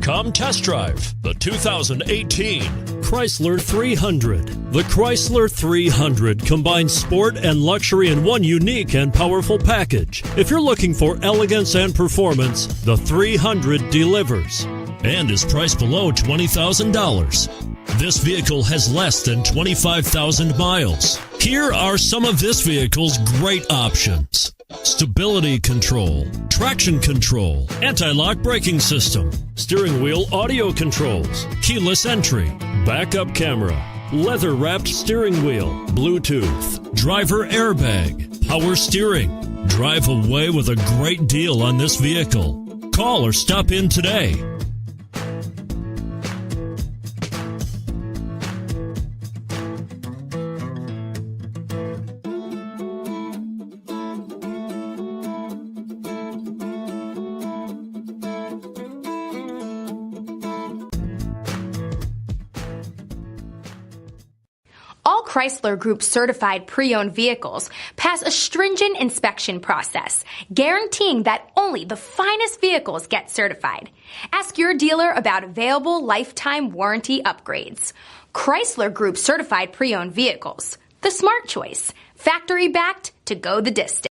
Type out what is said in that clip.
Come test drive the 2018 Chrysler 300. The Chrysler 300 combines sport and luxury in one unique and powerful package. If you're looking for elegance and performance, the 300 delivers and is priced below $20,000. This vehicle has less than 25,000 miles. Here are some of this vehicle's great options: stability control, traction control, anti-lock braking system, steering wheel audio controls, keyless entry, backup camera, leather-wrapped steering wheel, Bluetooth, driver airbag, power steering. Drive away with a great deal on this vehicle. Call or stop in today. All Chrysler Group certified pre-owned vehicles pass a stringent inspection process, guaranteeing that only the finest vehicles get certified. Ask your dealer about available lifetime warranty upgrades. Chrysler Group certified pre-owned vehicles, the smart choice, factory backed to go the distance.